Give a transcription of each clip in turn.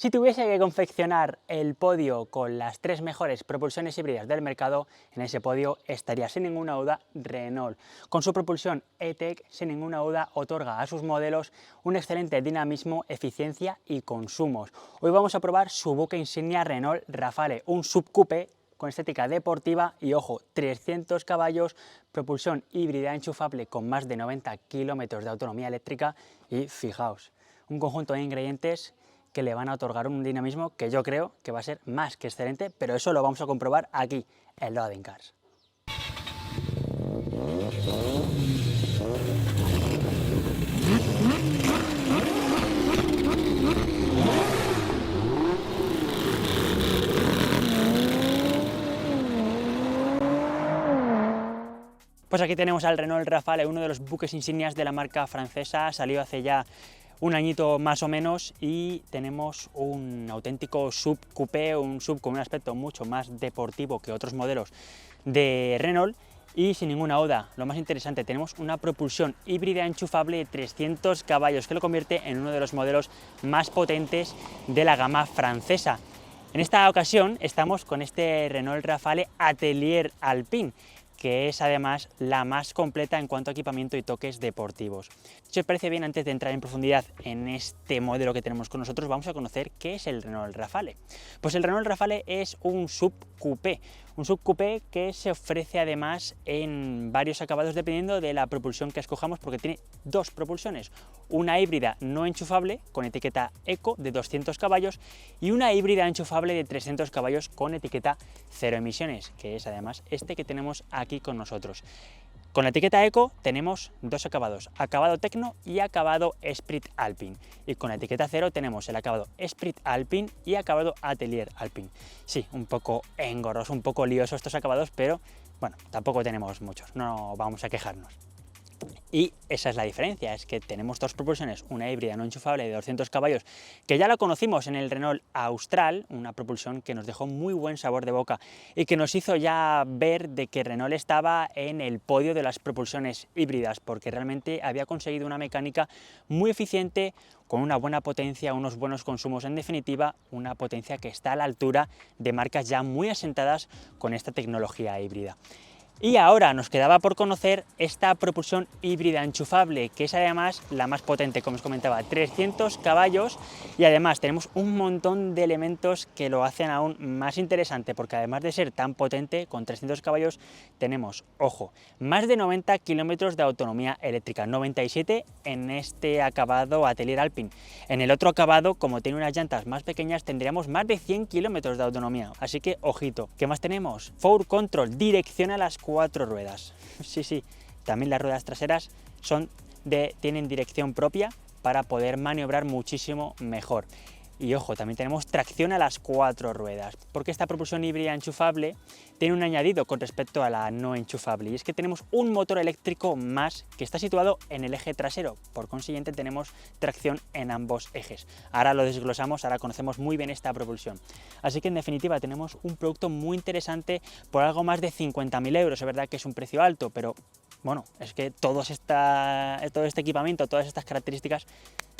Si tuviese que confeccionar el podio con las 3 mejores propulsiones híbridas del mercado, en ese podio estaría sin ninguna duda Renault. Con su propulsión E-Tech, sin ninguna duda, otorga a sus modelos un excelente dinamismo, eficiencia y consumos. Hoy vamos a probar su buque insignia Renault Rafale, un subcoupé con estética deportiva y, ojo, 300 caballos, propulsión híbrida enchufable con más de 90 kilómetros de autonomía eléctrica y, fijaos, un conjunto de ingredientes que le van a otorgar un dinamismo que yo creo que va a ser más que excelente, pero eso lo vamos a comprobar aquí, en Loading Cars. Pues aquí tenemos al Renault Rafale, uno de los buques insignias de la marca francesa, salió hace ya un añito más o menos y tenemos un auténtico subcoupé, un sub con un aspecto mucho más deportivo que otros modelos de Renault y sin ninguna duda, lo más interesante, tenemos una propulsión híbrida enchufable de 300 caballos que lo convierte en uno de los modelos más potentes de la gama francesa. En esta ocasión estamos con este Renault Rafale Atelier Alpine, que es además la más completa en cuanto a equipamiento y toques deportivos. Si os parece bien, antes de entrar en profundidad en este modelo que tenemos con nosotros, vamos a conocer qué es el Renault Rafale. Pues el Renault Rafale es un subcoupé que se ofrece además en varios acabados dependiendo de la propulsión que escojamos, porque tiene dos propulsiones, una híbrida no enchufable con etiqueta Eco de 200 caballos y una híbrida enchufable de 300 caballos con etiqueta cero emisiones, que es además este que tenemos aquí con nosotros. Con la etiqueta Eco tenemos dos acabados, acabado Tecno y acabado Esprit Alpine. Y con la etiqueta cero tenemos el acabado Esprit Alpine y acabado Atelier Alpine. Sí, un poco engorrosos, un poco liosos estos acabados, pero bueno, tampoco tenemos muchos, no vamos a quejarnos. Y esa es la diferencia, es que tenemos dos propulsiones, una híbrida no enchufable de 200 caballos, que ya la conocimos en el Renault Austral, una propulsión que nos dejó muy buen sabor de boca y que nos hizo ya ver de que Renault estaba en el podio de las propulsiones híbridas, porque realmente había conseguido una mecánica muy eficiente, con una buena potencia, unos buenos consumos, en definitiva, una potencia que está a la altura de marcas ya muy asentadas con esta tecnología híbrida. Y ahora nos quedaba por conocer esta propulsión híbrida enchufable, que es además la más potente, como os comentaba, 300 caballos, y además tenemos un montón de elementos que lo hacen aún más interesante, porque además de ser tan potente, con 300 caballos, tenemos, ojo, más de 90 kilómetros de autonomía eléctrica, 97 en este acabado Atelier Alpine. En el otro acabado, como tiene unas llantas más pequeñas, tendríamos más de 100 kilómetros de autonomía, así que ojito. ¿Qué más tenemos? Forward Control, dirección a las 4 ruedas. Sí, también las ruedas traseras tienen dirección propia para poder maniobrar muchísimo mejor. Y ojo, también tenemos tracción a las 4 ruedas, porque esta propulsión híbrida enchufable tiene un añadido con respecto a la no enchufable, y es que tenemos un motor eléctrico más que está situado en el eje trasero, por consiguiente tenemos tracción en ambos ejes. Ahora lo desglosamos, ahora conocemos muy bien esta propulsión. Así que en definitiva tenemos un producto muy interesante por algo más de 50.000 euros, es verdad que es un precio alto, pero bueno, es que todo este equipamiento, todas estas características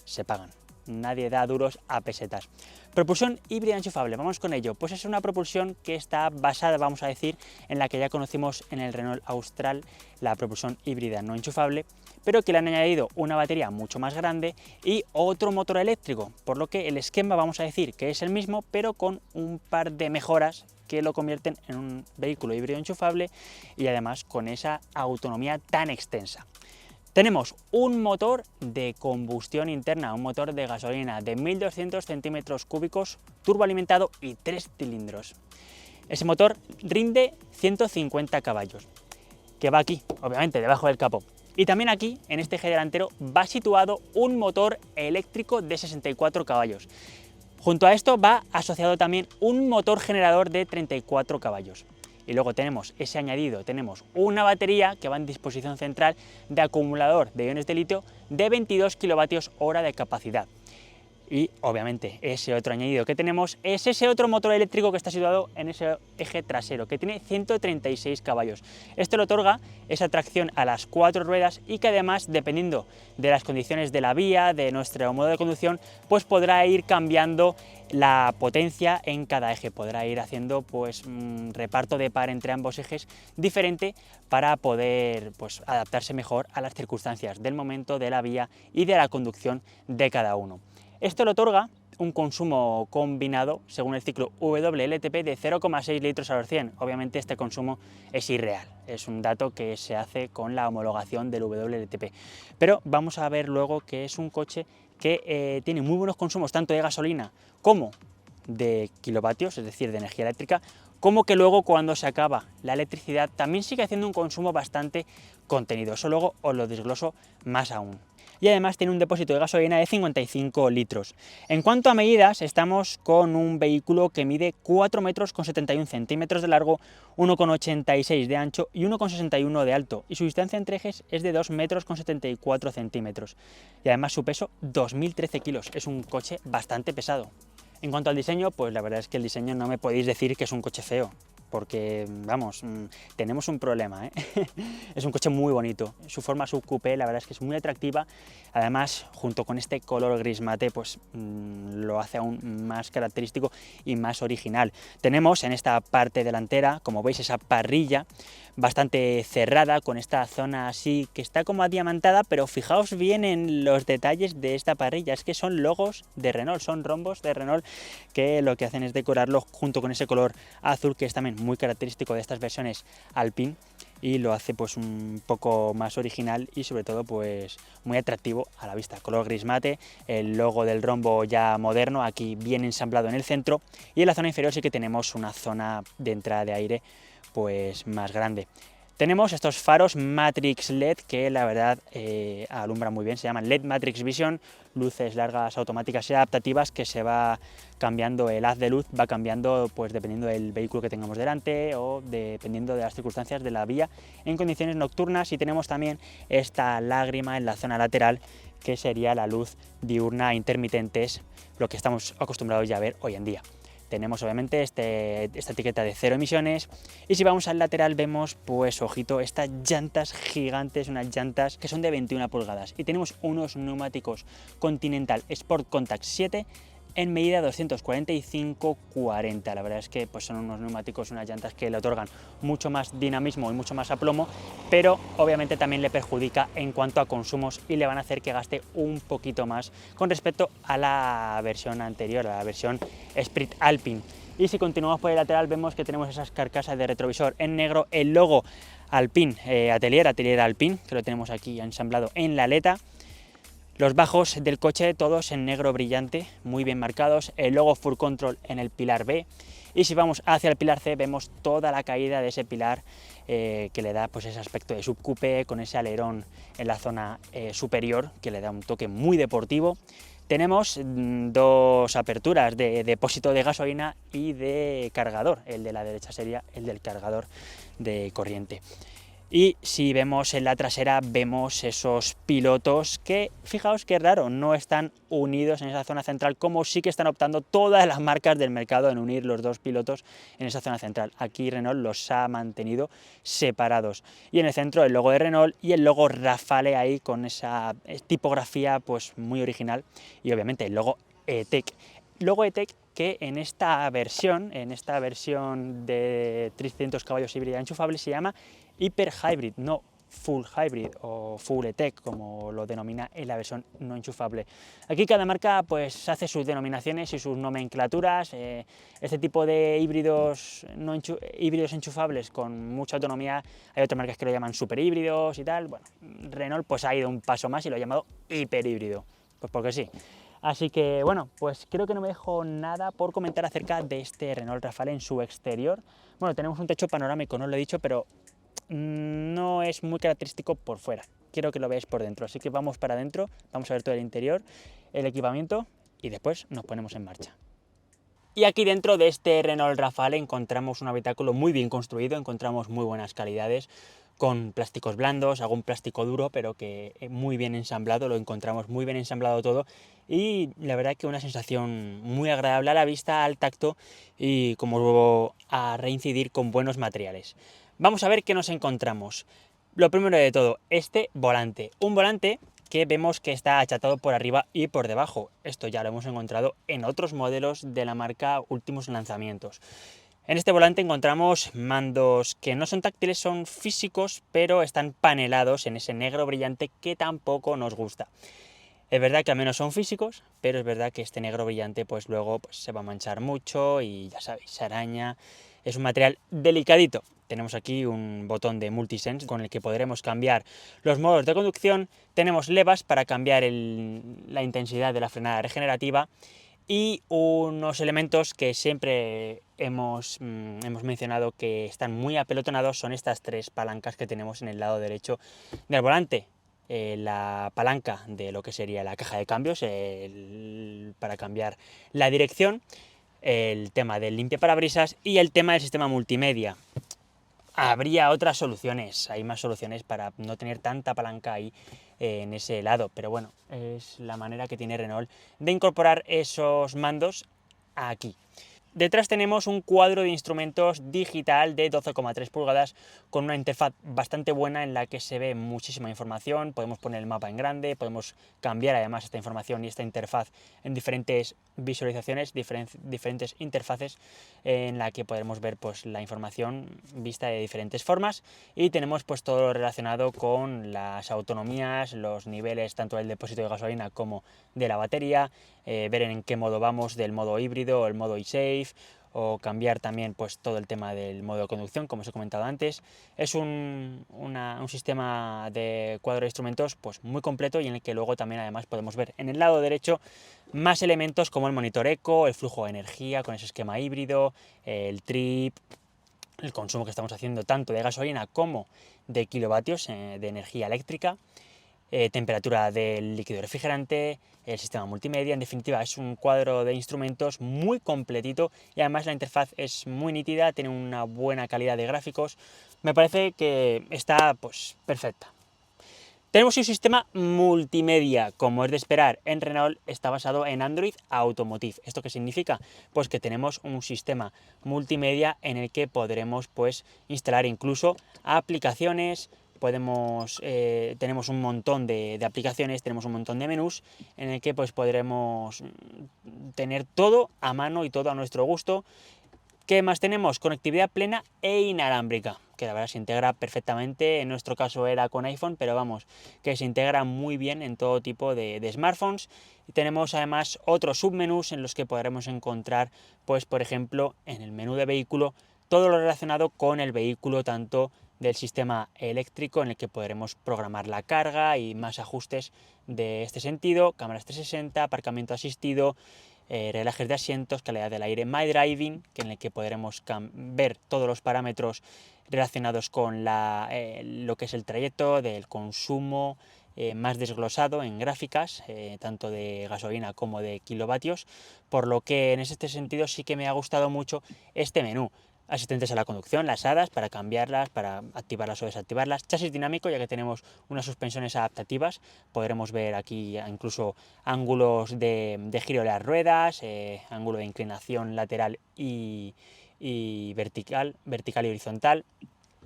se pagan. Nadie da duros a pesetas. Propulsión híbrida enchufable, vamos con ello. Pues es una propulsión que está basada, vamos a decir, en la que ya conocimos en el Renault Austral, la propulsión híbrida no enchufable, pero que le han añadido una batería mucho más grande y otro motor eléctrico, por lo que el esquema vamos a decir que es el mismo, pero con un par de mejoras que lo convierten en un vehículo híbrido enchufable y además con esa autonomía tan extensa. Tenemos un motor de combustión interna, un motor de gasolina de 1200 centímetros cúbicos, turboalimentado y 3 cilindros. Ese motor rinde 150 caballos, que va aquí, obviamente, debajo del capó. Y también aquí, en este eje delantero, va situado un motor eléctrico de 64 caballos. Junto a esto va asociado también un motor generador de 34 caballos. Y luego tenemos ese añadido, tenemos una batería que va en disposición central de acumulador de iones de litio de 22 kWh de capacidad. Y obviamente ese otro añadido que tenemos es ese otro motor eléctrico que está situado en ese eje trasero, que tiene 136 caballos. Esto le otorga esa tracción a las 4 ruedas y que además, dependiendo de las condiciones de la vía, de nuestro modo de conducción, pues podrá ir cambiando la potencia en cada eje, podrá ir haciendo pues reparto de par entre ambos ejes diferente para poder pues adaptarse mejor a las circunstancias del momento, de la vía y de la conducción de cada uno. Esto le otorga un consumo combinado, según el ciclo WLTP, de 0,6 litros a los 100. Obviamente este consumo es irreal, es un dato que se hace con la homologación del WLTP. Pero vamos a ver luego que es un coche que tiene muy buenos consumos, tanto de gasolina como de kilovatios, es decir, de energía eléctrica, como que luego cuando se acaba la electricidad también sigue haciendo un consumo bastante contenido. Eso luego os lo desgloso más aún. Y además tiene un depósito de gasolina de 55 litros. En cuanto a medidas, estamos con un vehículo que mide 4 metros con 71 centímetros de largo, 1,86 de ancho y 1,61 de alto, y su distancia entre ejes es de 2 metros con 74 centímetros. Y además su peso, 2013 kilos, es un coche bastante pesado. En cuanto al diseño, pues la verdad es que el diseño no me podéis decir que es un coche feo, porque, vamos, tenemos un problema, ¿eh? Es un coche muy bonito, su forma subcoupé la verdad es que es muy atractiva, además, junto con este color gris mate, pues lo hace aún más característico y más original. Tenemos en esta parte delantera, como veis, esa parrilla bastante cerrada, con esta zona así que está como adiamantada, pero fijaos bien en los detalles de esta parrilla, es que son logos de Renault, son rombos de Renault que lo que hacen es decorarlo junto con ese color azul que es también muy característico de estas versiones Alpine y lo hace pues un poco más original y sobre todo pues muy atractivo a la vista. Color gris mate, el logo del rombo ya moderno aquí bien ensamblado en el centro y en la zona inferior sí que tenemos una zona de entrada de aire pues más grande. Tenemos estos faros Matrix LED que la verdad alumbran muy bien, se llaman LED Matrix Vision, luces largas automáticas y adaptativas que se va cambiando, el haz de luz va cambiando pues dependiendo del vehículo que tengamos delante o dependiendo de las circunstancias de la vía en condiciones nocturnas, y tenemos también esta lágrima en la zona lateral que sería la luz diurna intermitente, lo que estamos acostumbrados ya a ver hoy en día. Tenemos obviamente esta etiqueta de 0 emisiones y si vamos al lateral vemos, pues ojito, estas llantas gigantes, unas llantas que son de 21 pulgadas y tenemos unos neumáticos Continental Sport Contact 7 en medida 245-40. La verdad es que pues son unos neumáticos, unas llantas que le otorgan mucho más dinamismo y mucho más aplomo, pero obviamente también le perjudica en cuanto a consumos y le van a hacer que gaste un poquito más con respecto a la versión anterior, a la versión Sprint Alpine. Y si continuamos por el lateral vemos que tenemos esas carcasas de retrovisor en negro, el logo Alpine, Atelier Alpine, que lo tenemos aquí ensamblado en la aleta. Los bajos del coche todos en negro brillante, muy bien marcados, el logo Full Control en el pilar B, y si vamos hacia el pilar C vemos toda la caída de ese pilar que le da pues ese aspecto de subcoupé con ese alerón en la zona superior que le da un toque muy deportivo. Tenemos dos aperturas de depósito de gasolina y de cargador, el de la derecha sería el del cargador de corriente. Y si vemos en la trasera vemos esos pilotos que, fijaos qué raro, no están unidos en esa zona central, como sí que están optando todas las marcas del mercado en unir los dos pilotos en esa zona central. Aquí Renault los ha mantenido separados. Y en el centro el logo de Renault y el logo Rafale ahí con esa tipografía pues muy original y obviamente el logo E-Tech. Logo E-Tech que en esta versión de 300 caballos híbrida enchufable se llama Hyper Hybrid, no Full Hybrid o Full E-Tech como lo denomina en la versión no enchufable. Aquí cada marca pues hace sus denominaciones y sus nomenclaturas. Este tipo de híbridos, híbridos enchufables con mucha autonomía, hay otras marcas que lo llaman super híbridos y tal. Bueno, Renault pues ha ido un paso más y lo ha llamado hiper híbrido, pues porque sí. Así que bueno, pues creo que no me dejo nada por comentar acerca de este Renault Rafale en su exterior. Bueno, tenemos un techo panorámico, no os lo he dicho, pero no es muy característico por fuera. Quiero que lo veáis por dentro, así que vamos para adentro, vamos a ver todo el interior, el equipamiento y después nos ponemos en marcha. Y aquí dentro de este Renault Rafale encontramos un habitáculo muy bien construido, encontramos muy buenas calidades, con plásticos blandos, algún plástico duro, pero que muy bien ensamblado, lo encontramos muy bien ensamblado todo, y la verdad que una sensación muy agradable a la vista, al tacto, y como vuelvo a reincidir, con buenos materiales. Vamos a ver qué nos encontramos. Lo primero de todo, este volante. Un volante que vemos que está achatado por arriba y por debajo. Esto ya lo hemos encontrado en otros modelos de la marca últimos lanzamientos. En este volante encontramos mandos que no son táctiles, son físicos, pero están panelados en ese negro brillante que tampoco nos gusta. Es verdad que al menos son físicos, pero es verdad que este negro brillante pues luego se va a manchar mucho y ya sabéis, se araña. Es un material delicadito. Tenemos aquí un botón de multisense con el que podremos cambiar los modos de conducción. Tenemos levas para cambiar la intensidad de la frenada regenerativa y unos elementos que siempre hemos mencionado que están muy apelotonados, son estas tres palancas que tenemos en el lado derecho del volante. La palanca de lo que sería la caja de cambios para cambiar la dirección, el tema del limpiaparabrisas y el tema del sistema multimedia. Habría otras soluciones, hay más soluciones para no tener tanta palanca ahí en ese lado, pero bueno, es la manera que tiene Renault de incorporar esos mandos aquí. Detrás tenemos un cuadro de instrumentos digital de 12,3 pulgadas con una interfaz bastante buena en la que se ve muchísima información. Podemos poner el mapa en grande, podemos cambiar además esta información y esta interfaz en diferentes visualizaciones, diferentes interfaces en la que podremos ver pues la información vista de diferentes formas, y tenemos pues todo lo relacionado con las autonomías, los niveles tanto del depósito de gasolina como de la batería, ver en qué modo vamos, del modo híbrido o el modo eSafe, o cambiar también pues todo el tema del modo de conducción, como os he comentado antes. Es un sistema de cuadro de instrumentos pues muy completo, y en el que luego también además podemos ver en el lado derecho más elementos como el monitor eco, el flujo de energía con ese esquema híbrido, el trip, el consumo que estamos haciendo tanto de gasolina como de kilovatios de energía eléctrica, temperatura del líquido refrigerante, el sistema multimedia. En definitiva, es un cuadro de instrumentos muy completito, y además la interfaz es muy nítida, tiene una buena calidad de gráficos. Me parece que está pues perfecta. Tenemos un sistema multimedia, como es de esperar. En Renault está basado en Android Automotive. ¿Esto qué significa? Pues que tenemos un sistema multimedia en el que podremos pues instalar incluso aplicaciones. Tenemos un montón de aplicaciones, tenemos un montón de menús en el que pues podremos tener todo a mano y todo a nuestro gusto. ¿Qué más tenemos? Conectividad plena e inalámbrica, que la verdad se integra perfectamente. En nuestro caso era con iPhone, pero vamos, que se integra muy bien en todo tipo de smartphones. Y tenemos además otros submenús en los que podremos encontrar, pues por ejemplo, en el menú de vehículo, todo lo relacionado con el vehículo, tanto del sistema eléctrico, en el que podremos programar la carga y más ajustes de este sentido, cámaras 360, aparcamiento asistido, relajes de asientos, calidad del aire, My Driving, en el que podremos ver todos los parámetros relacionados con lo que es el trayecto, del consumo, más desglosado en gráficas, tanto de gasolina como de kilovatios, por lo que en este sentido sí que me ha gustado mucho este menú. Asistentes a la conducción, las hadas, para cambiarlas, para activarlas o desactivarlas. Chasis dinámico, ya que tenemos unas suspensiones adaptativas. Podremos ver aquí incluso ángulos de giro de las ruedas, ángulo de inclinación lateral y vertical y horizontal.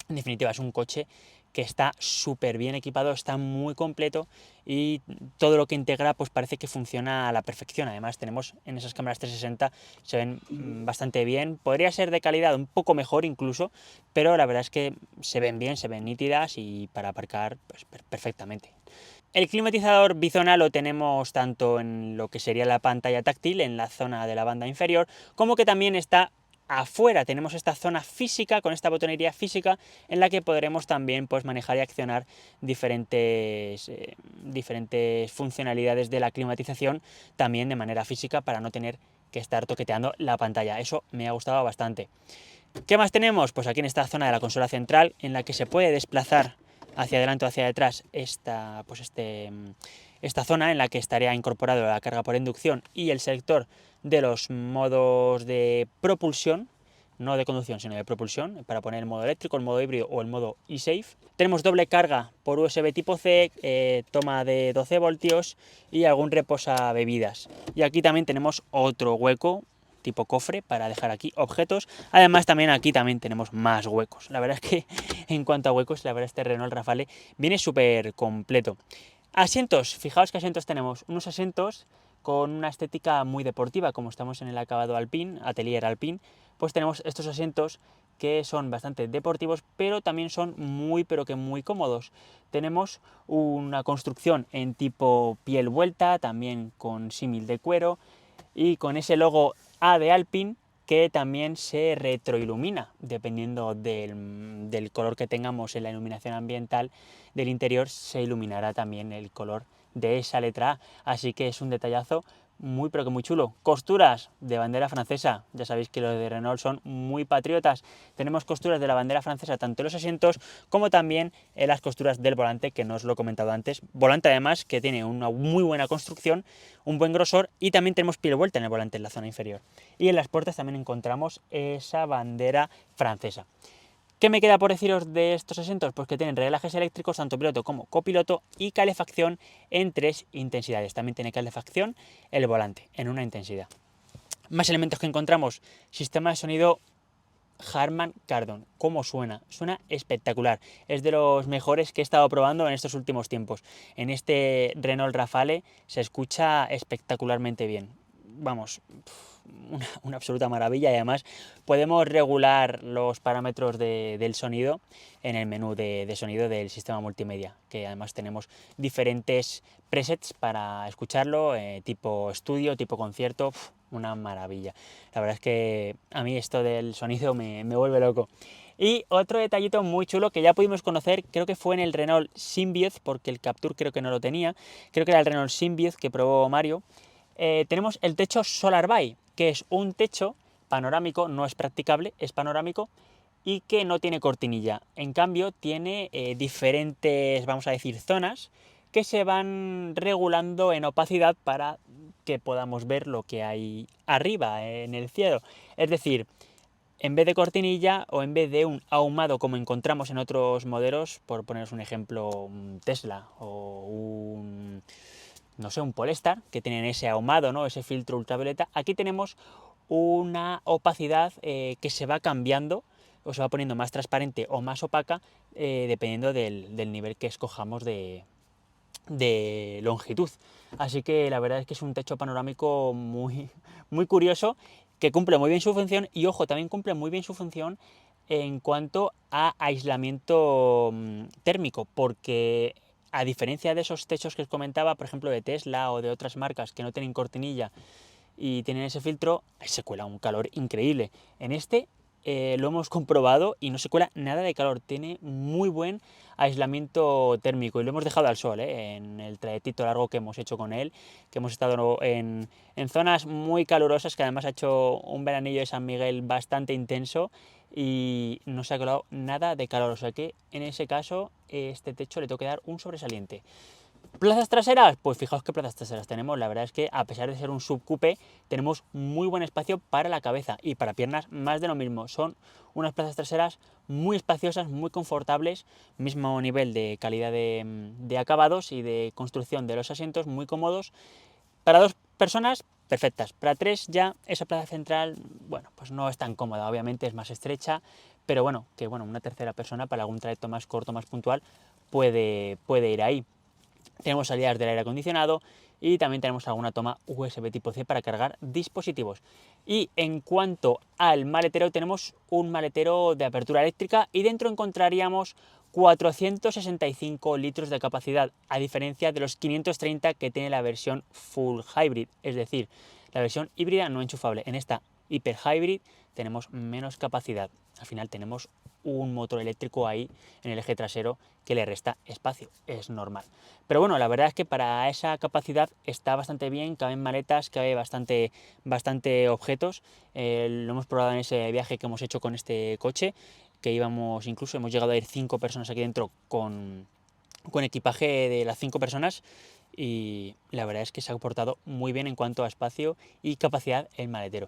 En definitiva, es un coche que está súper bien equipado, está muy completo, y todo lo que integra pues parece que funciona a la perfección. Además tenemos en esas cámaras 360, se ven bastante bien. Podría ser de calidad un poco mejor incluso, pero la verdad es que se ven bien, se ven nítidas, y para aparcar pues perfectamente. El climatizador bizona lo tenemos tanto en lo que sería la pantalla táctil, en la zona de la banda inferior, como que también está afuera. Tenemos esta zona física, con esta botonería física, en la que podremos también pues manejar y accionar diferentes funcionalidades de la climatización, también de manera física, para no tener que estar toqueteando la pantalla. Eso me ha gustado bastante. ¿Qué más tenemos? Pues aquí en esta zona de la consola central, en la que se puede desplazar hacia adelante o hacia detrás esta zona, en la que estaría incorporado la carga por inducción y el selector de los modos de propulsión, no de conducción, sino de propulsión, para poner el modo eléctrico, el modo híbrido o el modo eSafe. Tenemos doble carga por USB tipo C, toma de 12 voltios y algún reposabebidas. Y aquí también tenemos otro hueco tipo cofre para dejar aquí objetos. Además también aquí también tenemos más huecos. La verdad es que en cuanto a huecos, la verdad este Renault Rafale viene súper completo. Asientos, fijaos qué asientos tenemos. Unos asientos con una estética muy deportiva, como estamos en el acabado Alpine, Atelier Alpine, pues tenemos estos asientos que son bastante deportivos, pero también son muy, pero que muy cómodos. Tenemos una construcción en tipo piel vuelta, también con símil de cuero, y con ese logo A de Alpine que también se retroilumina dependiendo del color que tengamos en la iluminación ambiental del interior, se iluminará también el color de esa letra A, así que es un detallazo muy pero que muy chulo. Costuras de bandera francesa, ya sabéis que los de Renault son muy patriotas. Tenemos costuras de la bandera francesa tanto en los asientos como también en las costuras del volante, que no os lo he comentado antes. Volante además que tiene una muy buena construcción, un buen grosor, y también tenemos piel vuelta en el volante en la zona inferior. Y en las puertas también encontramos esa bandera francesa. ¿Qué me queda por deciros de estos asientos? Pues que tienen reglajes eléctricos tanto piloto como copiloto y calefacción en 3 intensidades. También tiene calefacción el volante en una intensidad. Más elementos que encontramos: sistema de sonido Harman Kardon. ¿Cómo suena? Suena espectacular. Es de los mejores que he estado probando en estos últimos tiempos. En este Renault Rafale se escucha espectacularmente bien. Vamos, una absoluta maravilla, y además podemos regular los parámetros del sonido en el menú de sonido del sistema multimedia, que además tenemos diferentes presets para escucharlo, tipo estudio, tipo concierto. Una maravilla. La verdad es que a mí esto del sonido me vuelve loco. Y otro detallito muy chulo que ya pudimos conocer, creo que fue en el Renault Symbiote, porque el Captur creo que no lo tenía, creo que era el Renault Symbiote que probó Mario. Tenemos el techo Solar Bay, que es un techo panorámico, no es practicable, es panorámico, y que no tiene cortinilla. En cambio tiene diferentes, vamos a decir, zonas que se van regulando en opacidad para que podamos ver lo que hay arriba en el cielo. Es decir, en vez de cortinilla o en vez de un ahumado como encontramos en otros modelos, por poneros un ejemplo, un Tesla o un, no sé, un Polestar, que tienen ese ahumado, ¿no? Ese filtro ultravioleta, aquí tenemos una opacidad que se va cambiando o se va poniendo más transparente o más opaca dependiendo del nivel que escojamos de longitud. Así que la verdad es que es un techo panorámico muy, muy curioso, que cumple muy bien su función, y ojo, también cumple muy bien su función en cuanto a aislamiento térmico, porque a diferencia de esos techos que os comentaba, por ejemplo de Tesla o de otras marcas que no tienen cortinilla y tienen ese filtro, se cuela un calor increíble. En este lo hemos comprobado y no se cuela nada de calor, tiene muy buen aislamiento térmico, y lo hemos dejado al sol en el trayectito largo que hemos hecho con él, que hemos estado en zonas muy calurosas, que además ha hecho un veranillo de San Miguel bastante intenso y no se ha colado nada de calor, o sea que en ese caso este techo le tengo que dar un sobresaliente. ¿Plazas traseras? Pues fijaos qué plazas traseras tenemos. La verdad es que a pesar de ser un subcoupé, tenemos muy buen espacio para la cabeza, y para piernas más de lo mismo. Son unas plazas traseras muy espaciosas, muy confortables, mismo nivel de calidad de acabados y de construcción de los asientos, muy cómodos. Para 2 personas, perfectas. Para 3 ya esa plaza central, bueno, pues no es tan cómoda, obviamente es más estrecha, pero bueno, que bueno, una tercera persona para algún trayecto más corto, más puntual, puede ir ahí. Tenemos salidas del aire acondicionado y también tenemos alguna toma USB tipo C para cargar dispositivos. Y en cuanto al maletero, tenemos un maletero de apertura eléctrica y dentro encontraríamos 465 litros de capacidad, a diferencia de los 530 que tiene la versión Full Hybrid, es decir, la versión híbrida no enchufable. En esta Hyper Hybrid tenemos menos capacidad. Al final tenemos un motor eléctrico ahí en el eje trasero que le resta espacio, es normal. Pero bueno, la verdad es que para esa capacidad está bastante bien, caben maletas, cabe bastante objetos. Lo hemos probado en ese viaje que hemos hecho con este coche, que íbamos, incluso hemos llegado a ir 5 personas aquí dentro con equipaje de las 5 personas, y la verdad es que se ha portado muy bien en cuanto a espacio y capacidad el maletero.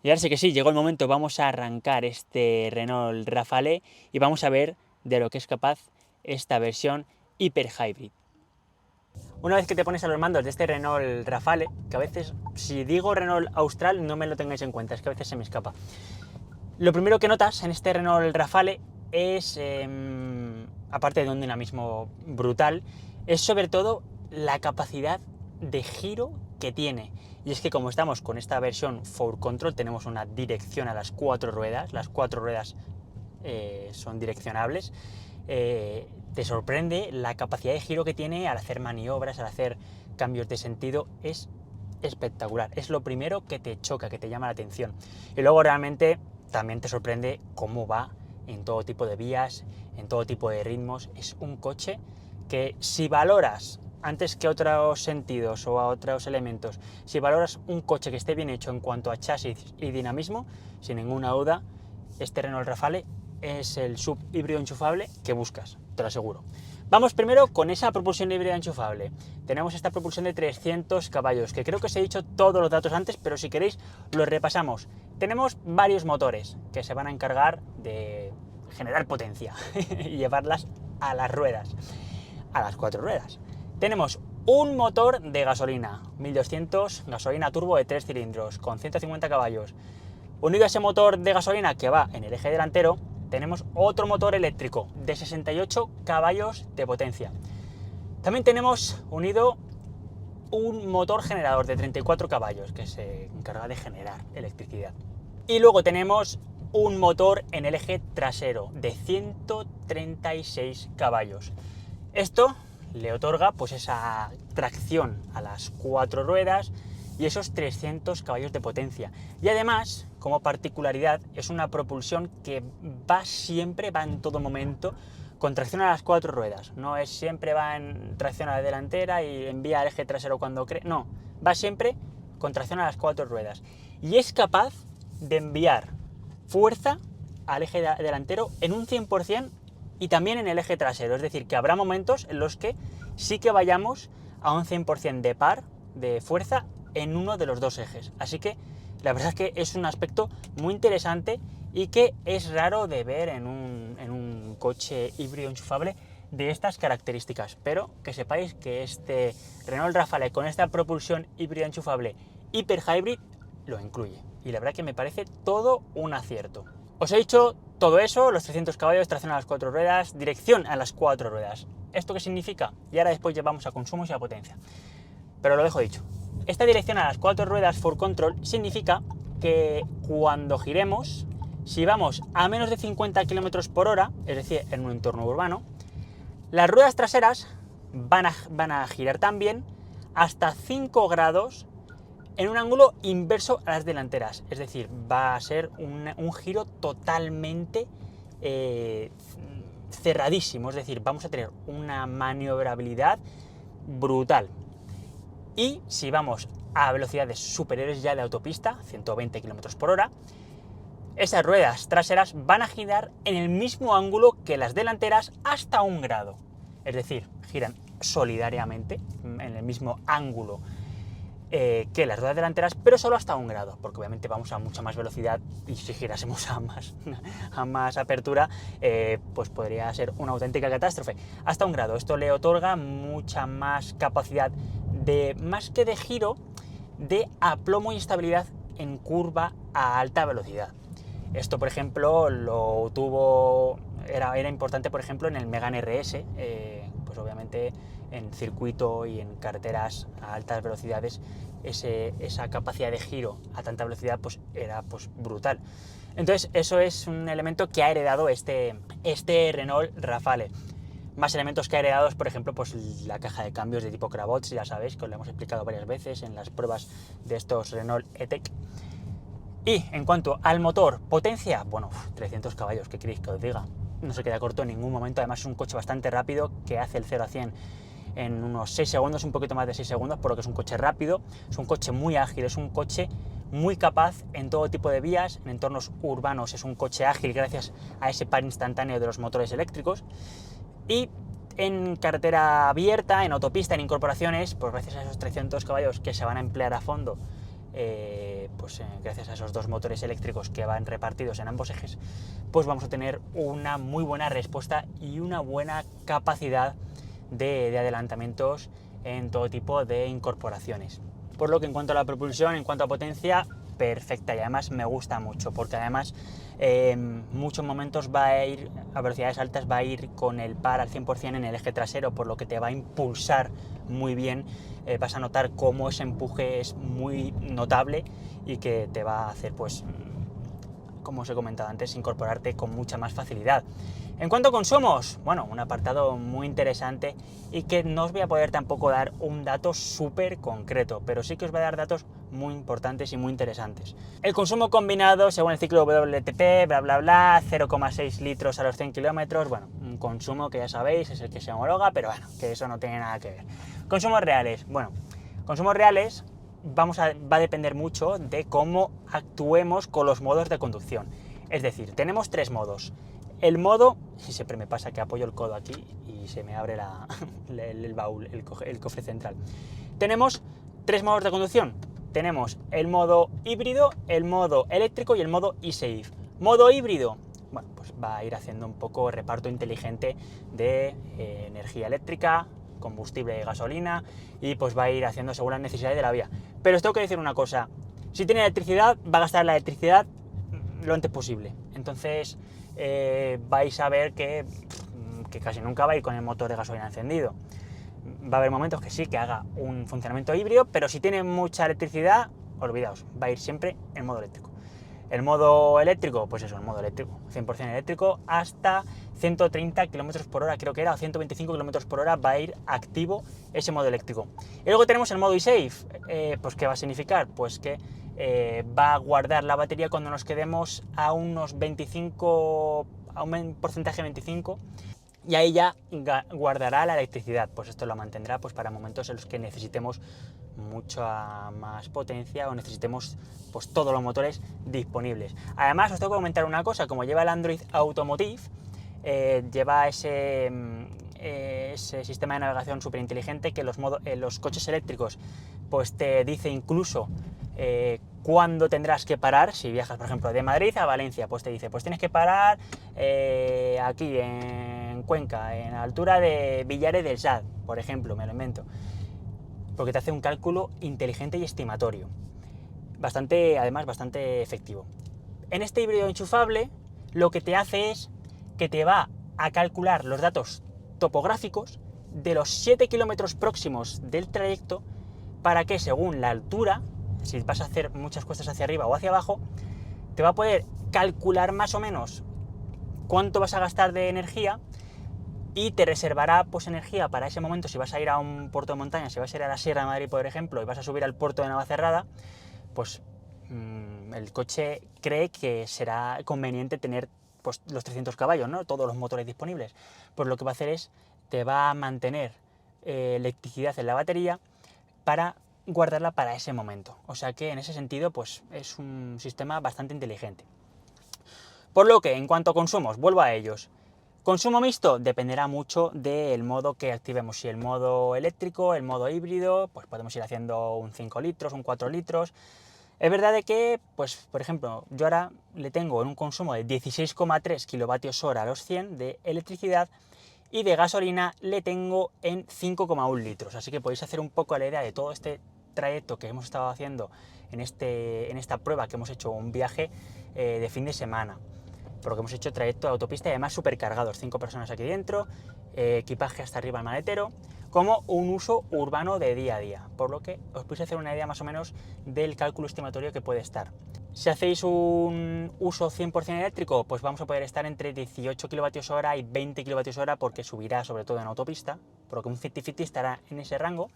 Y ahora sí que sí, llegó el momento, vamos a arrancar este Renault Rafale y vamos a ver de lo que es capaz esta versión Hyper Hybrid. Una vez que te pones a los mandos de este Renault Rafale, que a veces, si digo Renault Austral, no me lo tengáis en cuenta, es que a veces se me escapa. Lo primero que notas en este Renault Rafale es, aparte de un dinamismo brutal, es sobre todo la capacidad de giro que tiene. Y es que como estamos con esta versión 4Control, tenemos una dirección a las 4 ruedas, las 4 ruedas son direccionables, te sorprende la capacidad de giro que tiene al hacer maniobras, al hacer cambios de sentido, es espectacular. Es lo primero que te choca, que te llama la atención. Y luego realmente también te sorprende cómo va en todo tipo de vías, en todo tipo de ritmos. Es un coche que si valoras, antes que otros sentidos o a otros elementos, si valoras un coche que esté bien hecho en cuanto a chasis y dinamismo, sin ninguna duda, este Renault Rafale es el sub híbrido enchufable que buscas, te lo aseguro. Vamos primero con esa propulsión híbrida enchufable. Tenemos esta propulsión de 300 caballos, que creo que os he dicho todos los datos antes, pero si queréis los repasamos. Tenemos varios motores que se van a encargar de generar potencia y llevarlas a las ruedas, a las 4 ruedas. Tenemos un motor de gasolina, 1200, gasolina turbo de 3 cilindros, con 150 caballos. Unido a ese motor de gasolina que va en el eje delantero, tenemos otro motor eléctrico de 68 caballos de potencia. También tenemos unido un motor generador de 34 caballos que se encarga de generar electricidad. Y luego tenemos un motor en el eje trasero de 136 caballos. Esto le otorga pues esa tracción a las 4 ruedas y esos 300 caballos de potencia. Y además, como particularidad, es una propulsión que va en todo momento con tracción a las 4 ruedas. No es siempre va en tracción a la delantera y envía al eje trasero cuando cree. No, va siempre con tracción a las 4 ruedas. Y es capaz de enviar fuerza al eje delantero en un 100% y también en el eje trasero. Es decir, que habrá momentos en los que sí que vayamos a un 100% de par de fuerza en uno de los dos ejes. Así que la verdad es que es un aspecto muy interesante y que es raro de ver en un coche híbrido enchufable de estas características. Pero que sepáis que este Renault Rafale con esta propulsión híbrida enchufable Hyper Hybrid lo incluye. Y la verdad que me parece todo un acierto. Os he dicho todo eso, los 300 caballos, tracción a las 4 ruedas, dirección a las 4 ruedas. ¿Esto qué significa? Y ahora después llevamos a consumos y a potencia. Pero lo dejo dicho. Esta dirección a las 4 ruedas 4Control significa que cuando giremos, si vamos a menos de 50 km por hora, es decir, en un entorno urbano, las ruedas traseras van a girar también hasta 5 grados en un ángulo inverso a las delanteras. Es decir, va a ser un giro totalmente cerradísimo. Es decir, vamos a tener una maniobrabilidad brutal. Y si vamos a velocidades superiores ya de autopista, 120 km por hora, esas ruedas traseras van a girar en el mismo ángulo que las delanteras hasta 1 grado. Es decir, giran solidariamente en el mismo ángulo que las ruedas delanteras, pero solo hasta 1 grado, porque obviamente vamos a mucha más velocidad y si girásemos a más apertura, pues podría ser una auténtica catástrofe. Hasta 1 grado. Esto le otorga mucha más capacidad más que de giro, de aplomo y estabilidad en curva a alta velocidad. Esto, por ejemplo, era importante, por ejemplo, en el Megane RS, pues obviamente en circuito y en carreteras a altas velocidades, esa capacidad de giro a tanta velocidad pues era pues brutal. Entonces eso es un elemento que ha heredado este Renault Rafale. Más elementos que ha heredado es, por ejemplo, pues la caja de cambios de tipo Cravault, ya sabéis que os lo hemos explicado varias veces en las pruebas de estos Renault E-Tech. Y en cuanto al motor, potencia, bueno, 300 caballos, ¿qué queréis que os diga? No se queda corto en ningún momento, además es un coche bastante rápido que hace el 0 a 100 en unos 6 segundos, un poquito más de 6 segundos, por lo que es un coche rápido, es un coche muy ágil, es un coche muy capaz en todo tipo de vías, en entornos urbanos es un coche ágil gracias a ese par instantáneo de los motores eléctricos, y en carretera abierta, en autopista, en incorporaciones, pues gracias a esos 300 caballos que se van a emplear a fondo gracias a esos dos motores eléctricos que van repartidos en ambos ejes, pues vamos a tener una muy buena respuesta y una buena capacidad de adelantamientos en todo tipo de incorporaciones. Por lo que en cuanto a la propulsión, en cuanto a potencia, perfecta, y además me gusta mucho, porque además en muchos momentos va a ir a velocidades altas, va a ir con el par al 100% en el eje trasero, por lo que te va a impulsar muy bien. Vas a notar cómo ese empuje es muy notable y que te va a hacer, pues, como os he comentado antes, incorporarte con mucha más facilidad. En cuanto a consumos, bueno, un apartado muy interesante y que no os voy a poder tampoco dar un dato súper concreto, pero sí que os voy a dar datos muy importantes y muy interesantes. El consumo combinado, según el ciclo WLTP, bla bla bla, 0,6 litros a los 100 kilómetros, bueno, un consumo que ya sabéis es el que se homologa, pero bueno, que eso no tiene nada que ver. Consumos reales, bueno, consumos reales va a depender mucho de cómo actuemos con los modos de conducción. Es decir, tenemos tres modos. El modo, y siempre me pasa que apoyo el codo aquí y se me abre el baúl, el cofre central. Tenemos tres modos de conducción. Tenemos el modo híbrido, el modo eléctrico y el modo eSafe. Modo híbrido, bueno, pues va a ir haciendo un poco reparto inteligente de energía eléctrica, combustible y gasolina, y pues va a ir haciendo según las necesidades de la vía. Pero os tengo que decir una cosa: si tiene electricidad, va a gastar la electricidad lo antes posible. Entonces vais a ver que casi nunca va a ir con el motor de gasolina encendido. Va a haber momentos que sí, que haga un funcionamiento híbrido, pero si tiene mucha electricidad, olvidaos, va a ir siempre en modo eléctrico. El modo eléctrico, pues eso, el modo eléctrico, 100% eléctrico, hasta 130 km por hora, creo que era, o 125 km por hora va a ir activo ese modo eléctrico. Y luego tenemos el modo eSafe, pues ¿qué va a significar? Pues que va a guardar la batería cuando nos quedemos a unos 25, a un porcentaje 25, y ahí ya guardará la electricidad. Pues esto lo mantendrá pues para momentos en los que necesitemos mucha más potencia o necesitemos pues todos los motores disponibles. Además os tengo que comentar una cosa: como lleva el Android Automotive, lleva ese sistema de navegación súper inteligente que los coches eléctricos pues te dice incluso cuándo tendrás que parar. Si viajas, por ejemplo, de Madrid a Valencia, pues te dice, pues tienes que parar aquí en Cuenca, en la altura de Villares del Sar, por ejemplo, me lo invento, porque te hace un cálculo inteligente y estimatorio, además bastante efectivo. En este híbrido enchufable lo que te hace es que te va a calcular los datos topográficos de los 7 kilómetros próximos del trayecto, para que según la altura, si vas a hacer muchas cuestas hacia arriba o hacia abajo, te va a poder calcular más o menos cuánto vas a gastar de energía y te reservará pues energía para ese momento. Si vas a ir a un puerto de montaña, si vas a ir a la Sierra de Madrid, por ejemplo, y vas a subir al puerto de Navacerrada, pues el coche cree que será conveniente tener pues los 300 caballos, ¿no? Todos los motores disponibles. Pues lo que va a hacer es, te va a mantener electricidad en la batería para guardarla para ese momento. O sea que en ese sentido pues es un sistema bastante inteligente. Por lo que en cuanto a consumos, vuelvo a ellos. Consumo mixto dependerá mucho del modo que activemos. Si el modo eléctrico, el modo híbrido, pues podemos ir haciendo un 5 litros, un 4 litros. Es verdad de que, pues por ejemplo, yo ahora le tengo en un consumo de 16,3 kilovatios hora a los 100 de electricidad, y de gasolina le tengo en 5,1 litros. Así que podéis hacer un poco la idea de todo este trayecto que hemos estado haciendo en esta prueba, que hemos hecho un viaje de fin de semana, porque hemos hecho trayecto de autopista y además supercargados, 5 personas aquí dentro, equipaje hasta arriba al maletero, como un uso urbano de día a día, por lo que os podéis hacer una idea más o menos del cálculo estimatorio que puede estar. Si hacéis un uso 100% eléctrico, pues vamos a poder estar entre 18 kWh y 20 kWh, porque subirá sobre todo en autopista, por lo que un 50-50 estará en ese rango.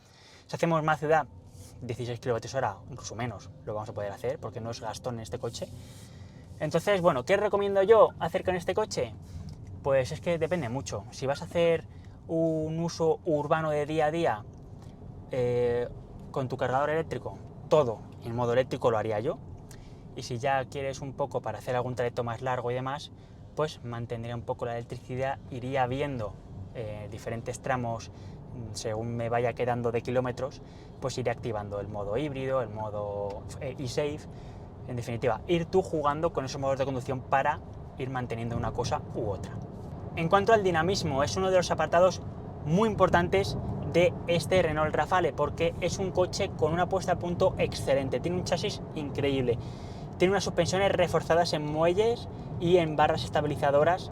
Si hacemos más ciudad, 16 kWh, incluso menos, lo vamos a poder hacer, porque no es gastón en este coche. Entonces, bueno, ¿qué recomiendo yo hacer con este coche? Pues es que depende mucho. Si vas a hacer un uso urbano de día a día con tu cargador eléctrico, todo en modo eléctrico lo haría yo. Y si ya quieres un poco para hacer algún trayecto más largo y demás, pues mantendría un poco la electricidad, iría viendo diferentes tramos según me vaya quedando de kilómetros, pues iré activando el modo híbrido, el modo eSafe. En definitiva, ir tú jugando con esos modos de conducción para ir manteniendo una cosa u otra. En cuanto al dinamismo, es uno de los apartados muy importantes de este Renault Rafale, porque es un coche con una puesta a punto excelente, tiene un chasis increíble, tiene unas suspensiones reforzadas en muelles y en barras estabilizadoras,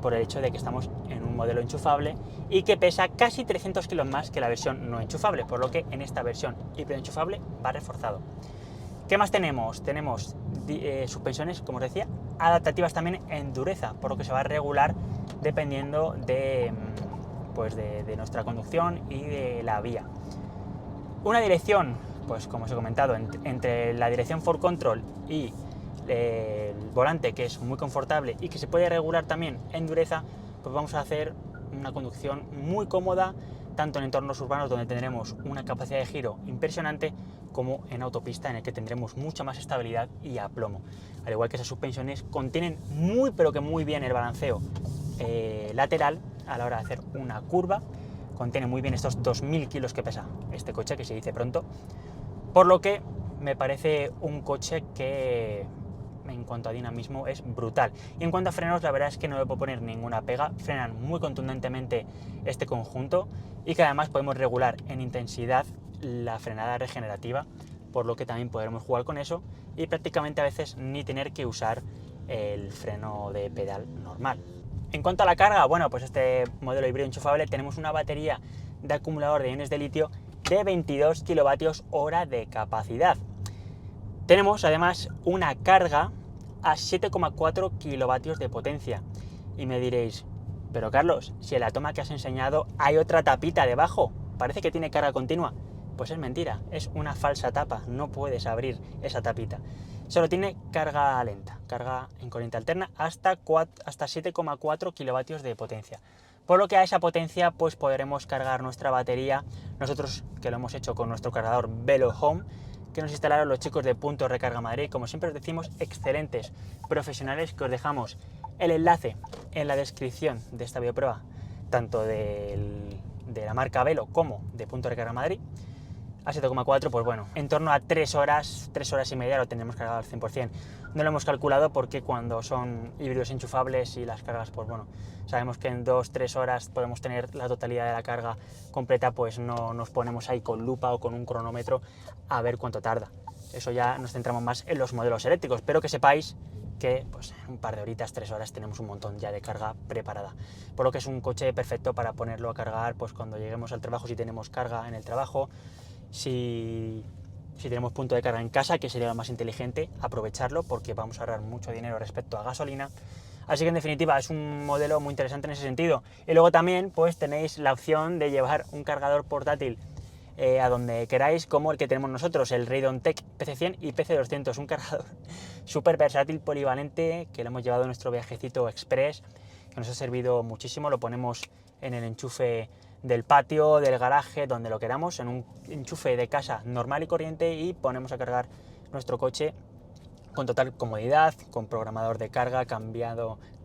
por el hecho de que estamos en un modelo enchufable y que pesa casi 300 kilos más que la versión no enchufable, por lo que en esta versión híbrido enchufable va reforzado. ¿Qué más tenemos? Tenemos suspensiones, como os decía, adaptativas también en dureza, por lo que se va a regular dependiendo de nuestra conducción y de la vía. Una dirección, pues como os he comentado, entre la dirección for control y el volante, que es muy confortable y que se puede regular también en dureza, pues vamos a hacer una conducción muy cómoda, tanto en entornos urbanos donde tendremos una capacidad de giro impresionante, como en autopista en el que tendremos mucha más estabilidad y aplomo. Al igual que esas suspensiones contienen muy pero que muy bien el balanceo lateral a la hora de hacer una curva, contiene muy bien estos 2000 kilos que pesa este coche, que se dice pronto, por lo que me parece un coche que en cuanto a dinamismo es brutal. Y en cuanto a frenos, la verdad es que no le puedo poner ninguna pega, frenan muy contundentemente este conjunto y que además podemos regular en intensidad la frenada regenerativa, por lo que también podremos jugar con eso y prácticamente a veces ni tener que usar el freno de pedal normal. En cuanto a la carga, bueno, pues este modelo híbrido enchufable tenemos una batería de acumulador de iones de litio de 22 kWh de capacidad. Tenemos además una carga a 7,4 kilovatios de potencia. Y me diréis, pero Carlos, si en la toma que has enseñado hay otra tapita debajo, parece que tiene carga continua. Pues es mentira, es una falsa tapa, no puedes abrir esa tapita. Solo tiene carga lenta, carga en corriente alterna hasta 7,4 kilovatios de potencia. Por lo que a esa potencia pues podremos cargar nuestra batería, nosotros que lo hemos hecho con nuestro cargador Velo Home, que nos instalaron los chicos de Punto Recarga Madrid, como siempre os decimos, excelentes profesionales, que os dejamos el enlace en la descripción de esta videoprueba, tanto de la marca Velo como de Punto Recarga Madrid. A 7,4, pues bueno, en torno a 3 horas y media lo tendremos cargado al 100%. No lo hemos calculado porque cuando son híbridos enchufables y las cargas, pues bueno, sabemos que en 2-3 horas podemos tener la totalidad de la carga completa, pues no nos ponemos ahí con lupa o con un cronómetro a ver cuánto tarda. Eso ya nos centramos más en los modelos eléctricos, pero que sepáis que pues, en un par de horitas, 3 horas, tenemos un montón ya de carga preparada. Por lo que es un coche perfecto para ponerlo a cargar pues cuando lleguemos al trabajo, si tenemos carga en el trabajo, si tenemos punto de carga en casa, que sería lo más inteligente, aprovecharlo porque vamos a ahorrar mucho dinero respecto a gasolina. Así que en definitiva es un modelo muy interesante en ese sentido. Y luego también pues tenéis la opción de llevar un cargador portátil a donde queráis, como el que tenemos nosotros, el Raidon Tech PC100 y PC200, un cargador súper versátil, polivalente, que lo hemos llevado en nuestro viajecito express, que nos ha servido muchísimo. Lo ponemos en el enchufe del patio, del garaje, donde lo queramos, en un enchufe de casa normal y corriente, y ponemos a cargar nuestro coche con total comodidad, con programador de carga,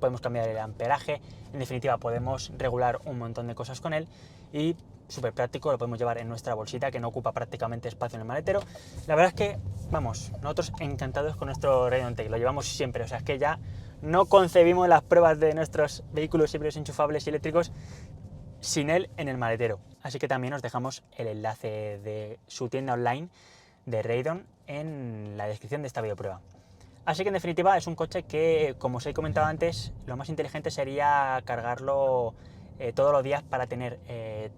podemos cambiar el amperaje, en definitiva podemos regular un montón de cosas con él y súper práctico, lo podemos llevar en nuestra bolsita que no ocupa prácticamente espacio en el maletero. La verdad es que, vamos, nosotros encantados con nuestro Raidon Tech, lo llevamos siempre, o sea, es que ya no concebimos las pruebas de nuestros vehículos híbridos enchufables y eléctricos sin él en el maletero. Así que también os dejamos el enlace de su tienda online de Raidon en la descripción de esta videoprueba. Así que en definitiva es un coche que, como os he comentado antes, lo más inteligente sería cargarlo todos los días para tener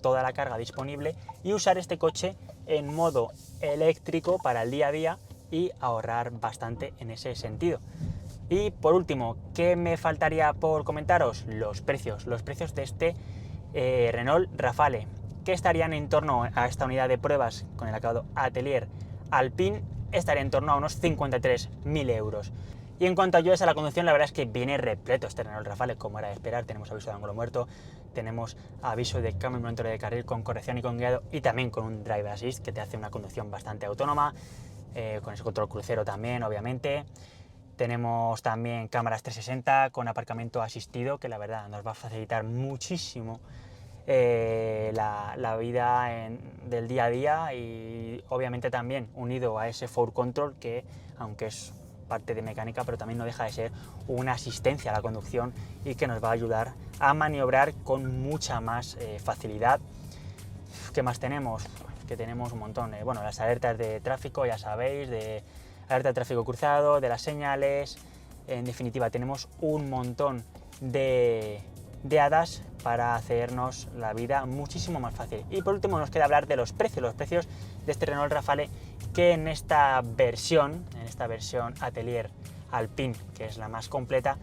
toda la carga disponible y usar este coche en modo eléctrico para el día a día y ahorrar bastante en ese sentido. Y por último, ¿qué me faltaría por comentaros? Los precios de este Renault Rafale, que estarían en torno a esta unidad de pruebas con el acabado Atelier Alpine, estaría en torno a unos 53.000 euros. Y en cuanto a ayudas a la conducción, la verdad es que viene repleto este Renault Rafale, como era de esperar. Tenemos aviso de ángulo muerto, tenemos aviso de cambio involuntario de carril con corrección y con guiado, y también con un Driver Assist que te hace una conducción bastante autónoma, con ese control crucero también, obviamente. Tenemos también cámaras 360 con aparcamiento asistido, que la verdad nos va a facilitar muchísimo la vida del día a día, y obviamente también unido a ese 4Control que, aunque es parte de mecánica, pero también no deja de ser una asistencia a la conducción y que nos va a ayudar a maniobrar con mucha más facilidad. ¿Qué más tenemos? Que tenemos un montón. Bueno, las alertas de tráfico, ya sabéis, de alerta de tráfico cruzado, de las señales. En definitiva, tenemos un montón de hadas para hacernos la vida muchísimo más fácil. Y por último nos queda hablar de los precios de este Renault Rafale, que en esta versión Atelier Alpine, que es la más completa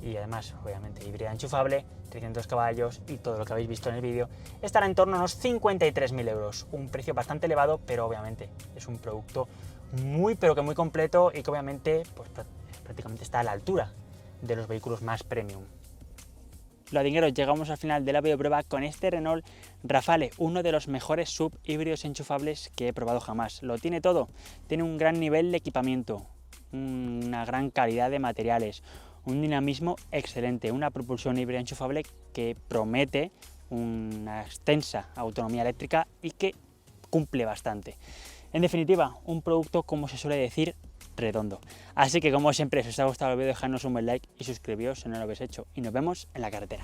y además obviamente híbrida enchufable, 300 caballos y todo lo que habéis visto en el vídeo, estará en torno a unos 53.000 euros, un precio bastante elevado, pero obviamente es un producto muy completo y que obviamente pues, prácticamente está a la altura de los vehículos más premium. Loadingueros, llegamos al final de la videoprueba con este Renault Rafale, uno de los mejores sub híbridos enchufables que he probado jamás. Lo tiene todo, tiene un gran nivel de equipamiento, una gran calidad de materiales, un dinamismo excelente, una propulsión híbrida enchufable que promete una extensa autonomía eléctrica y que cumple bastante. En definitiva, un producto, como se suele decir, redondo. Así que, como siempre, si os ha gustado el vídeo, dejadnos un buen like y suscribíos si no lo habéis hecho. Y nos vemos en la carretera.